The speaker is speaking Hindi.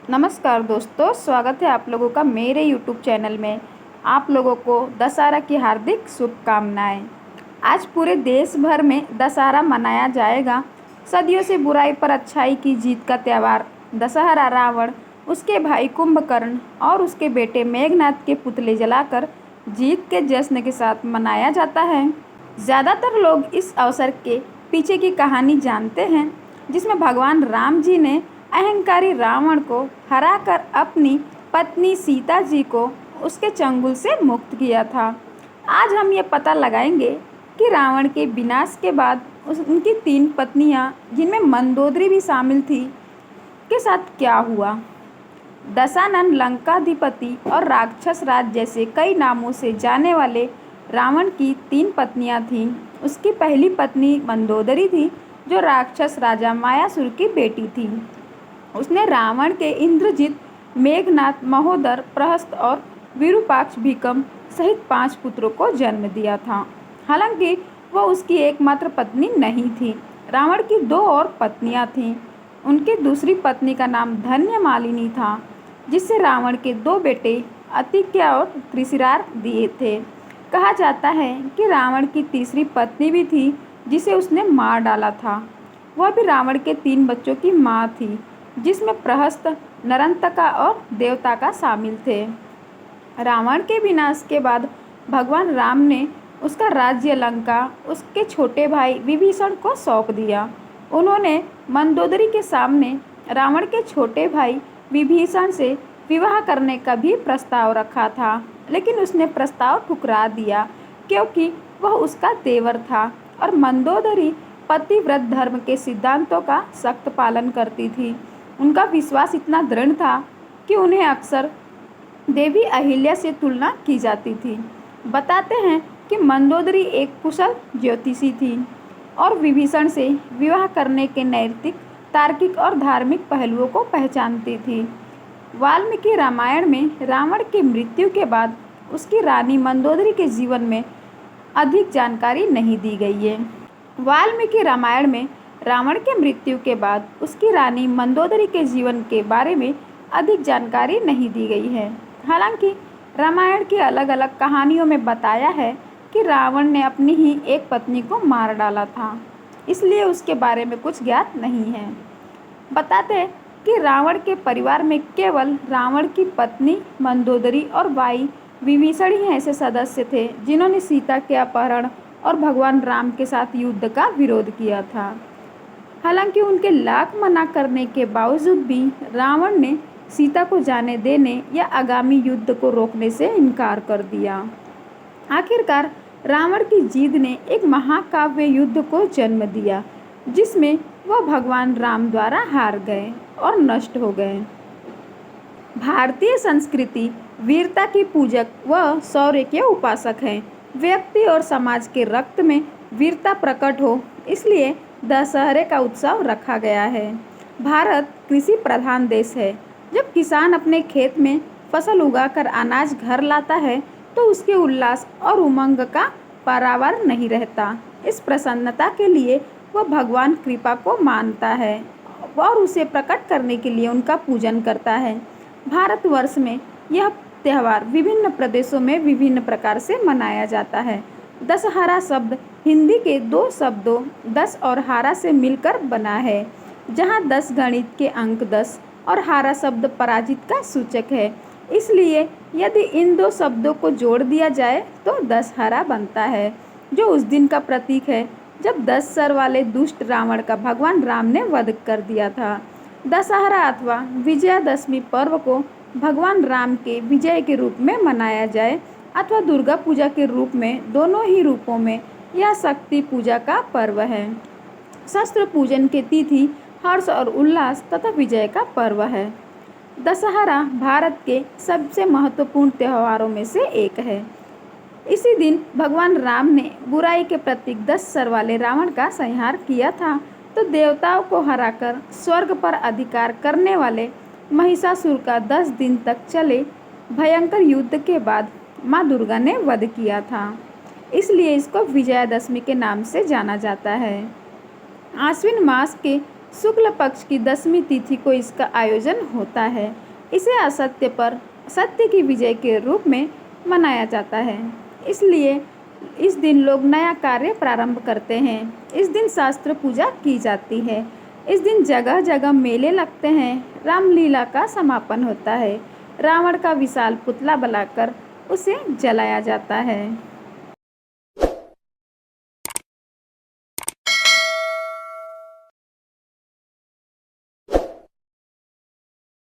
नमस्कार दोस्तों, स्वागत है आप लोगों का मेरे YouTube चैनल में। आप लोगों को दशहरा की हार्दिक शुभकामनाएं। आज पूरे देश भर में दशहरा मनाया जाएगा। सदियों से बुराई पर अच्छाई की जीत का त्यौहार दशहरा रावण, उसके भाई कुंभकर्ण और उसके बेटे मेघनाद के पुतले जलाकर जीत के जश्न के साथ मनाया जाता है। ज़्यादातर लोग इस अवसर के पीछे की कहानी जानते हैं, जिसमें भगवान राम जी ने अहंकारी रावण को हराकर अपनी पत्नी सीता जी को उसके चंगुल से मुक्त किया था। आज हम ये पता लगाएंगे कि रावण के विनाश के बाद उनकी 3 पत्नियां, जिनमें मंदोदरी भी शामिल थी, के साथ क्या हुआ। दशानन लंकाधिपति और राक्षस राज जैसे कई नामों से जाने वाले रावण की 3 पत्नियां थीं। उसकी पहली पत्नी मंदोदरी थी, जो राक्षस राजा मायासुर की बेटी थी। उसने रावण के इंद्रजित, मेघनाद, महोदर, प्रहस्त और विरूपाक्ष भीकम सहित 5 पुत्रों को जन्म दिया था। हालांकि वह उसकी एकमात्र पत्नी नहीं थी। रावण की 2 और पत्नियां थीं। उनकी दूसरी पत्नी का नाम धन्यमालिनी था, जिससे रावण के 2 बेटे अतिक्या और त्रिशिरार दिए थे। कहा जाता है कि रावण की तीसरी पत्नी भी थी, जिसे उसने मार डाला था। वह भी रावण के 3 बच्चों की माँ थी, जिसमें प्रहस्त, नरंतका और देवताका शामिल थे। रावण के विनाश के बाद भगवान राम ने उसका राज्य लंका उसके छोटे भाई विभीषण को सौंप दिया। उन्होंने मंदोदरी के सामने रावण के छोटे भाई विभीषण से विवाह करने का भी प्रस्ताव रखा था, लेकिन उसने प्रस्ताव ठुकरा दिया, क्योंकि वह उसका देवर था और मंदोदरी पतिव्रत धर्म के सिद्धांतों का सख्त पालन करती थी। उनका विश्वास इतना दृढ़ था कि उन्हें अक्सर देवी अहिल्या से तुलना की जाती थी। बताते हैं कि मंदोदरी एक कुशल ज्योतिषी थी और विभीषण से विवाह करने के नैतिक, तार्किक और धार्मिक पहलुओं को पहचानती थी। वाल्मीकि रामायण में रावण की मृत्यु के बाद उसकी रानी मंदोदरी के जीवन में अधिक जानकारी नहीं दी गई है। वाल्मीकि रामायण में रावण के मृत्यु के बाद उसकी रानी मंदोदरी के जीवन के बारे में अधिक जानकारी नहीं दी गई है। हालांकि रामायण की अलग अलग कहानियों में बताया है कि रावण ने अपनी ही एक पत्नी को मार डाला था, इसलिए उसके बारे में कुछ ज्ञात नहीं है। बताते हैं कि रावण के परिवार में केवल रावण की पत्नी मंदोदरी और भाई विभीषण ही ऐसे सदस्य थे जिन्होंने सीता के अपहरण और भगवान राम के साथ युद्ध का विरोध किया था। हालांकि उनके लाख मना करने के बावजूद भी रावण ने सीता को जाने देने या आगामी युद्ध को रोकने से इनकार कर दिया। आखिरकार रावण की जिद ने एक महाकाव्य युद्ध को जन्म दिया, जिसमें वह भगवान राम द्वारा हार गए और नष्ट हो गए। भारतीय संस्कृति वीरता की पूजक व शौर्य के उपासक है। व्यक्ति और समाज के रक्त में वीरता प्रकट हो, इसलिए दशहरे का उत्सव रखा गया है। भारत कृषि प्रधान देश है। जब किसान अपने खेत में फसल उगाकर अनाज घर लाता है, तो उसके उल्लास और उमंग का पारावार नहीं रहता। इस प्रसन्नता के लिए वह भगवान कृपा को मानता है और उसे प्रकट करने के लिए उनका पूजन करता है। भारतवर्ष में यह त्यौहार विभिन्न प्रदेशों में विभिन्न प्रकार से मनाया जाता है। दशहरा शब्द हिंदी के 2 शब्दों दस और हारा से मिलकर बना है, जहाँ 10 गणित के अंक 10 और हारा शब्द पराजित का सूचक है। इसलिए यदि इन 2 शब्दों को जोड़ दिया जाए तो दशहरा बनता है, जो उस दिन का प्रतीक है जब 10 सर वाले दुष्ट रावण का भगवान राम ने वध कर दिया था। दशहरा अथवा विजयादशमी पर्व को भगवान राम के विजय के रूप में मनाया जाए अथवा दुर्गा पूजा के रूप में, दोनों ही रूपों में यह शक्ति पूजा का पर्व है। शस्त्र पूजन की तिथि हर्ष और उल्लास तथा विजय का पर्व है। दशहरा भारत के सबसे महत्वपूर्ण त्योहारों में से एक है। इसी दिन भगवान राम ने बुराई के प्रतीक 10 सर वाले रावण का संहार किया था, तो देवताओं को हराकर स्वर्ग पर अधिकार करने वाले महिषासुर का 10 दिन तक चले भयंकर युद्ध के बाद माँ दुर्गा ने वध किया था। इसलिए इसको विजयादशमी के नाम से जाना जाता है। आश्विन मास के शुक्ल पक्ष की 10वीं तिथि को इसका आयोजन होता है। इसे असत्य पर सत्य की विजय के रूप में मनाया जाता है। इसलिए इस दिन लोग नया कार्य प्रारंभ करते हैं। इस दिन शास्त्र पूजा की जाती है। इस दिन जगह जगह मेले लगते हैं। रामलीला का समापन होता है। रावण का विशाल पुतला बनाकर उसे जलाया जाता है।